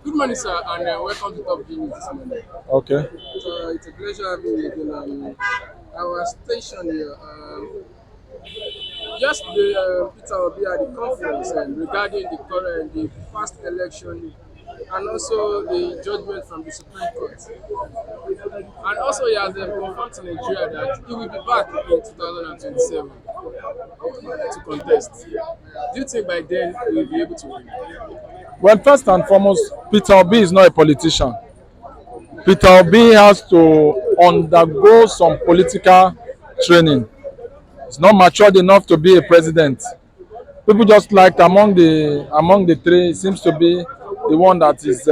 Good morning, sir, and welcome to Top News this morning. Okay. So it's a pleasure having you again on our station here. Yesterday, Peter will be at the conference regarding the past election and also the judgment from the Supreme Court. And also, he has confirmed to Nigeria that he will be back in 2027 to contest. Do you think by then he will be able to win? Well, first and foremost, Peter Obi is not a politician. Peter Obi has to undergo some political training. He's not matured enough to be a president. People just like among the three, he seems to be the one that is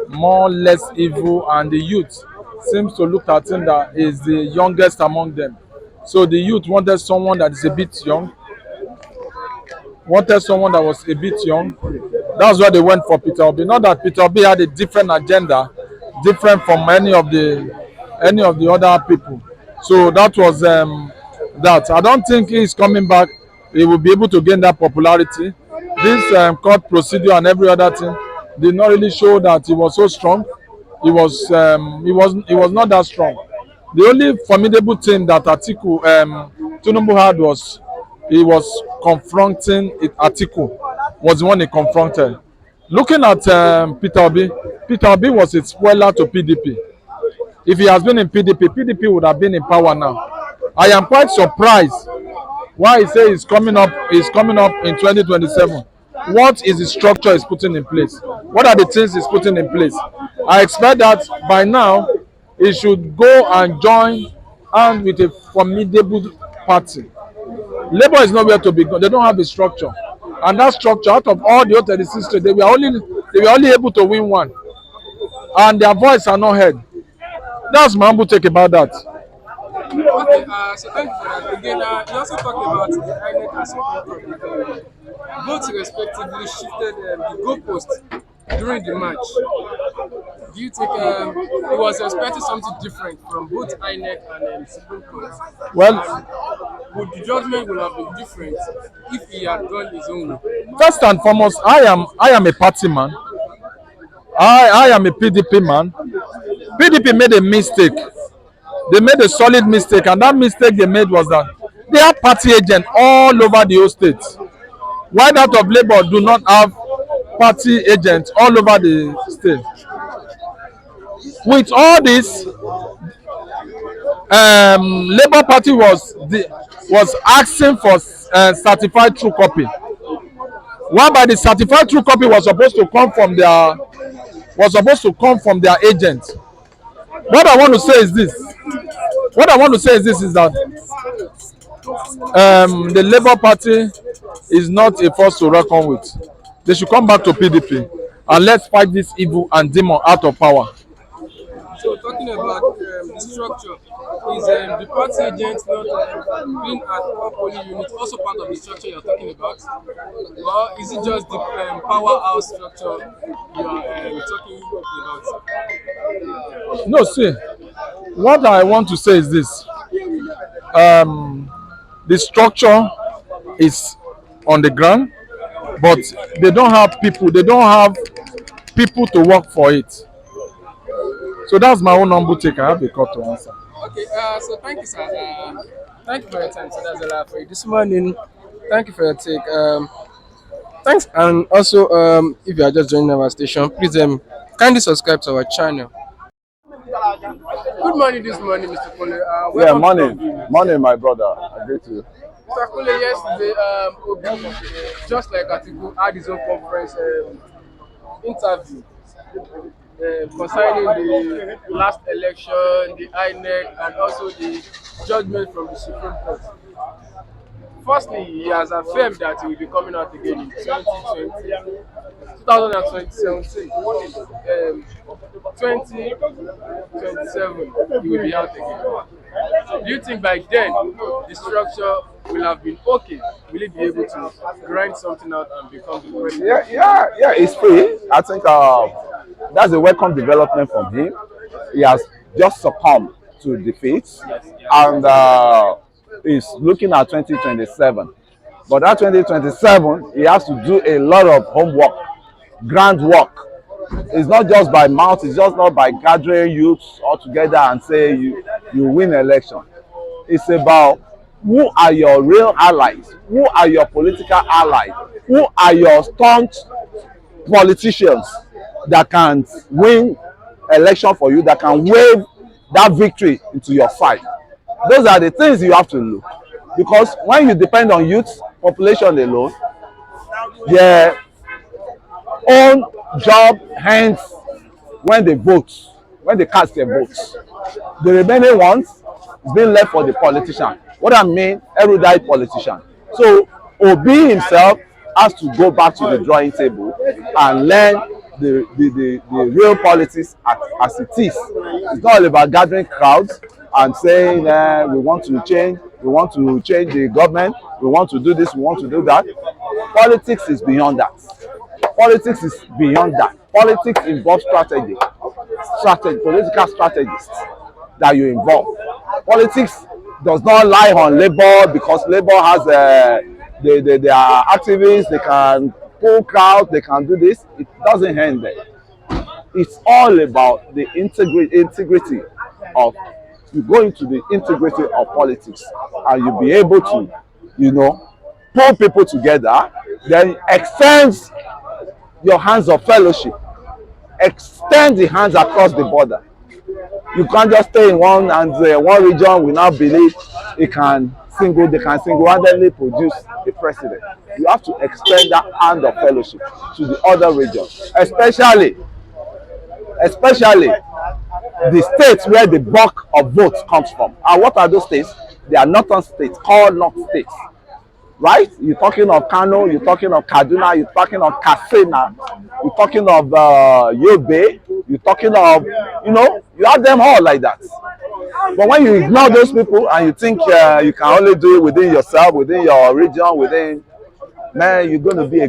more or less evil, and the youth seems to look at him that is the youngest among them. So the youth wanted someone that was a bit young. That's why they went for Peter Obi. Not that Peter Obi had a different agenda, different from any of the other people. So that was that. I don't think he's coming back. He will be able to gain that popularity. This court procedure and every other thing did not really show that he was so strong. He was not that strong. The only formidable thing that Tinubu had was he was confronting Atiku, was the one he confronted. Looking at Peter Obi was a spoiler to PDP. If he has been in PDP, PDP would have been in power now. I am quite surprised why he say he's coming up in 2027. What is the structure he's putting in place? What are the things he's putting in place? I expect that by now he should go and join hand with a formidable party. Labour is nowhere to be gone. They don't have a structure, and that structure, out of all the other 36 states, they were only able to win one, and their voice are not heard. That's my humble take about that. Okay, so thank you for that. Again, you also talked about the INEC and Supreme Court. Both respectively shifted the goalpost during the match. Do you think he was expecting something different from both INEC and Supreme Court? Well, And would the judgment would have been different if he had gone his own way? first and foremost, I am a party man. I am a PDP man. PDP made a mistake. They made a solid mistake, and that mistake they made was that they have party agents all over the whole state. Why that of Labour do not have party agents all over the state? With all this, Labour Party was asking for certified true copy. Whereby the certified true copy was supposed to come from their agent. What I want to say is this. What I want to say is this is that the Labour Party is not a force to reckon with. They should come back to PDP and let's fight this evil and demon out of power. So talking about the structure, is the party agent not being at all polling units also part of the structure you're talking about? Or is it just the powerhouse structure you are talking about? No, see, what I want to say is this. The structure is on the ground, but they don't have people to work for it. So that's my own humble take. I have a call to answer. Okay, so thank you, sir. Thank you for your time. So that's a lot for you this morning. Thank you for your take. Thanks, and also, if you are just joining our station, please kindly subscribe to our channel. Good morning this morning, Mr. Kole. Yeah, Welcome to Top morning. News. Morning, my brother. I greet you. Mr. Kole, yesterday, Obi, just like Atiku, had his own conference interview concerning the last election, the INEC, and also the judgment from the Supreme Court. Firstly, he has affirmed that he will be coming out again in 2017. 2027, he will be out again. Do you think by then the structure will have been okay? Will it be able to grind something out and become the Yeah, president? yeah, yeah. It's free. I think that's a welcome development from him. He has just succumbed to defeat, and he's looking at 2027. But that 2027, he has to do a lot of homework, groundwork, It's not just by mouth, it's just not by gathering youths all together and say you win election. It's about who are your real allies, who are your political allies, who are your staunch politicians that can win election for you, that can wave that victory into your side. Those are the things you have to look. Because when you depend on youth population alone, their own job ends when they vote, when they cast their votes. The remaining ones is being left for the politician. What I mean, erudite politician. So Obi himself has to go back to the drawing table and learn the real politics as it is. It's not all about gathering crowds and saying we want to change the government, we want to do this, we want to do that. Politics is beyond that. Politics is beyond that. Politics involves political strategists that you involve. Politics does not lie on labor because labor has they are activists, they can pull crowds, they can do this. It doesn't end there. It's all about the integrity of, you go into the integrity of politics and you be able to, pull people together, then extends your hands of fellowship, extend the hands across the border. You can't just stay in one region. We now believe they can single-handedly produce a president. You have to extend that hand of fellowship to the other regions, especially the states where the bulk of votes comes from. And what are those states? They are northern states, called north states. Right? You're talking of Kano, you're talking of Kaduna, you're talking of Katsina, you're talking of Yobe, you're talking of, you have them all like that. But when you ignore those people and you think you can only do it within yourself, within your region, man, you're going to be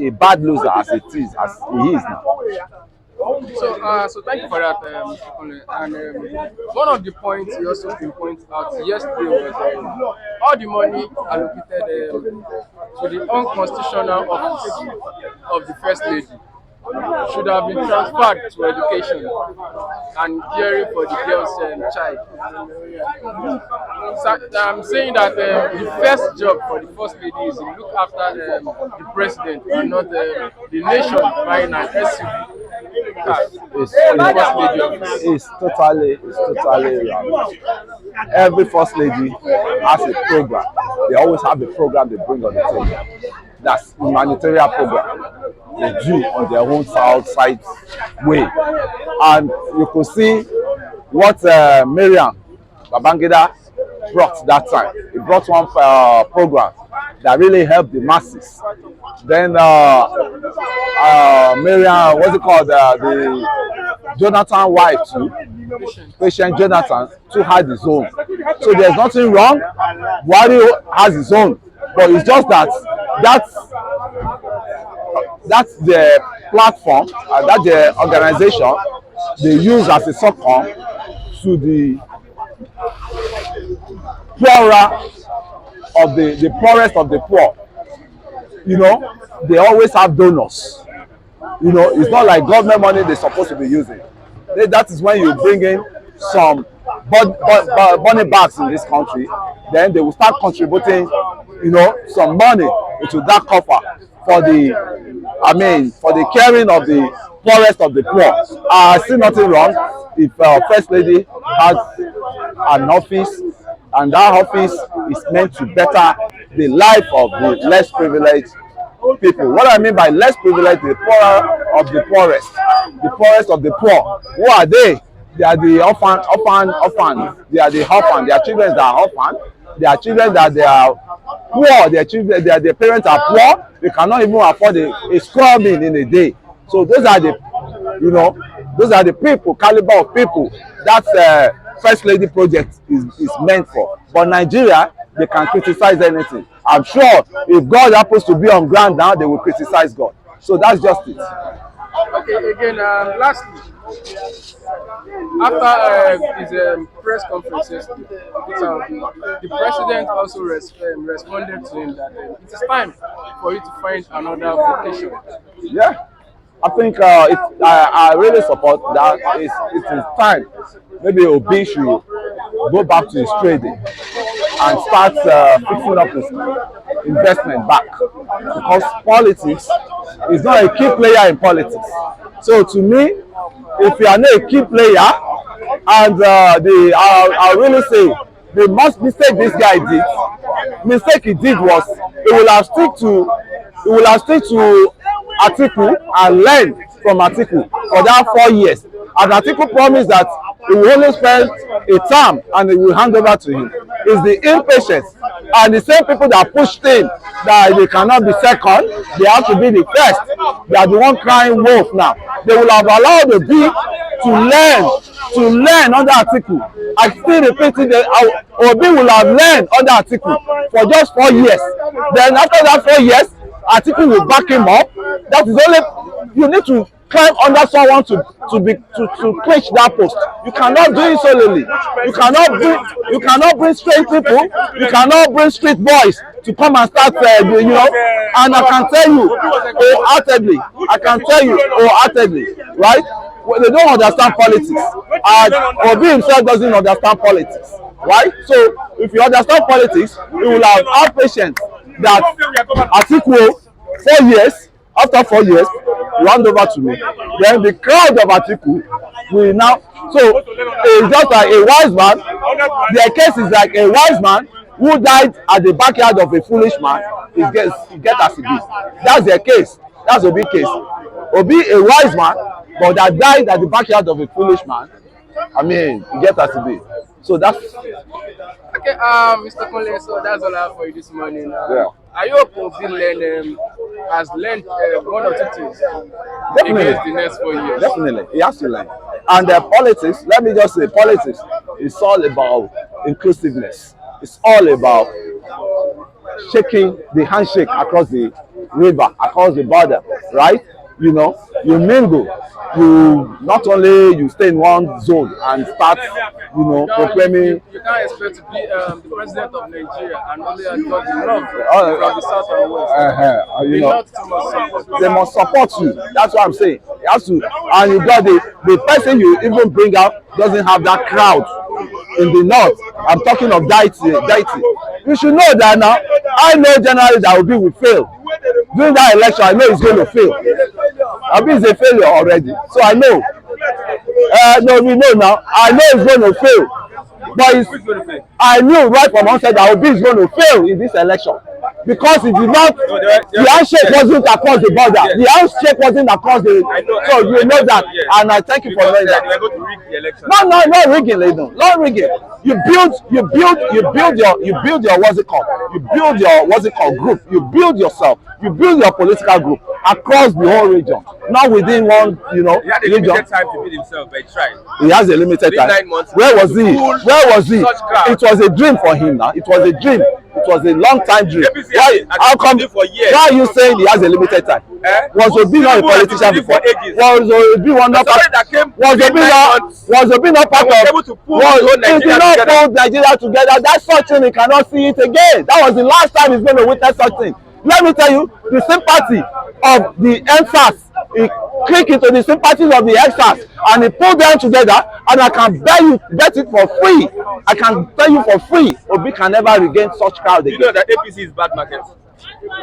a bad loser as he is now. So thank you for that, Ole. And one of the points you also pointed out yesterday was all the money allocated to the unconstitutional office of the First Lady should have been transferred to education and caring for the girl's child. So I'm saying that the first job for the First Lady is to look after the president and not the nation buying an SUV. It's totally wrong. Every first lady has a program. They always have a program they bring on the table. That's humanitarian program they do on their own side way. And you could see what Miriam Babangida brought that time. He brought one program that really helped the masses. Then Miriam, what's it called? The Jonathan wife too, patient Jonathan, too had his own. So there's nothing wrong. Buhari has his own, but it's just that's the platform, that's the organization they use as a succumb to the poorer of the poorest of the poor. They always have donors. It's not like government money they're supposed to be using. That is when you bring in some money bags in this country, then they will start contributing, some money into that coffer for the caring of the poorest of the poor. I see nothing wrong if First Lady has an office, and that office is meant to better the life of the less privileged people. What I mean by less privileged, the poorer of the poorest of the poor. Who are they? They are the orphan. They are the orphan. Their children that are orphan. They are children that they are poor. Their parents are poor. They cannot even afford a square meal in a day. So those are the people, caliber of people that First Lady project is meant for. But Nigeria, they can criticize anything. I'm sure if God happens to be on ground now, they will criticize God. So that's just it. Okay, again, lastly, after his press conference yesterday, the president also responded to him that it is time for you to find another vocation. Yeah, I think I really support that. It is time. Maybe Obi should go back to his trading and start fixing up his investment back, because politics is not a key player in politics. So to me, if you are not a key player, and I'll really say the most mistake this guy did was he will have stick to Atiku and learn from Atiku for that 4 years. And Atiku promised that he will only spend a term and he will hand over to him. It's the impatience and the same people that pushed him that they cannot be second, they have to be the first. They are the one crying wolf now. They will have allowed the big to learn under Atiku. I still repeat it, Obi will have learned under Atiku for just 4 years. Then after that 4 years, Atiku will back him up. That is only, you need to climb under someone to clinch that post. You cannot do it solely. You cannot bring straight people. You cannot bring street boys to come and start, And I can tell you wholeheartedly, right? Well, they don't understand politics. And Obi himself doesn't understand politics, right? So if you understand politics, you will have patience that Atiku 4 years. After 4 years, you hand over to me. Then the crowd of Atiku will now. So it's just like a wise man. Their case is like a wise man who died at the backyard of a foolish man. He gets as he be. That's their case. That's Obi's case. Obi, a wise man, but that died at the backyard of a foolish man. I mean, he gets as he be. So that's. Okay, Mr. Kunle, so that's all I have for you this morning. Yeah. I hope Obi has learned 1 or 2 things against the next 4 years. Definitely, he has to learn. And politics, let me just say, politics is all about inclusiveness. It's all about shaking the handshake across the river, across the border, right? You know, you mingle. You not only you stay in one zone and start, proclaiming. You can't expect to be the president of Nigeria and only got the love from the south and west. They must support you. That's what I'm saying. You have to, and you got the person you even bring out doesn't have that crowd in the north. I'm talking of deity. You should know that now. I know generally that Obi will fail. During that election, I know he's going to fail. Obi is a failure already. So I know. No, we know now. I know he's going to fail. But I knew right from onset that Obi is going to fail in this election. Because it did not, the handshake wasn't across the border. The handshake wasn't across the, so you know that. And I thank you for knowing that. We're going to rig the election. No, not rigging, lady. Not rigging. You build your what's it called? You build your group. You build yourself. You build your political group across the whole region. Not within one, He had a limited time to build himself, but he tried. He has a limited time. 9 months. Where was he? It was a dream for him now. It was a dream. It was a long time dream. How come? Why are you saying he has a limited time? Was Obi not a politician before? Was Obi not part of? Was Obi not part of? He did not put Nigeria together. That's such thing he cannot see it again. That was the last time he's going to witness such thing. Let me tell you, the sympathy of the NSAS, he click into the sympathies of the NSAS and he pulled them together, and I can bet it for free. I can tell you for free, Obi can never regain such crowd again. You know that APC is bad market.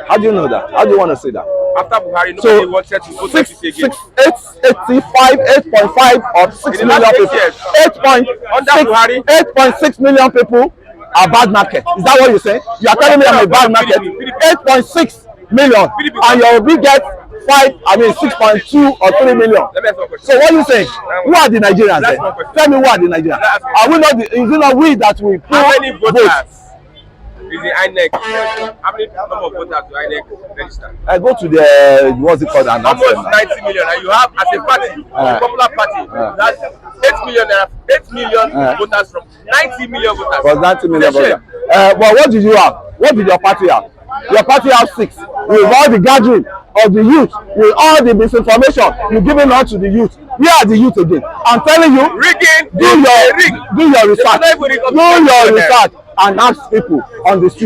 How do you know that? How do you want to say that? After Buhari, nobody wanted to vote APC again. 8.5 or 6 million people. 8.6 million people are bad market. Is that what you're saying? You are telling me I'm a bad market? 8.6 million, and your Obi get 6.2 or 3 million. So what are you saying? Who are the Nigerians then? Tell me who are the Nigerians? Are we not? Is it not we that we pull How many voters votes? is the INEC? How many number of voters do INEC register? I go to the what's it called? Almost 90 million, and you have as a party, a popular party, that's 8 million voters from 90 million voters. Was 90 million voters. But what did you have? What did your party have? Your party have 6. With all the gathering of the youth, with all the misinformation you're giving out to the youth. Where are the youth again? I'm telling you, Rigging, do your research. Do your research and ask people on the street.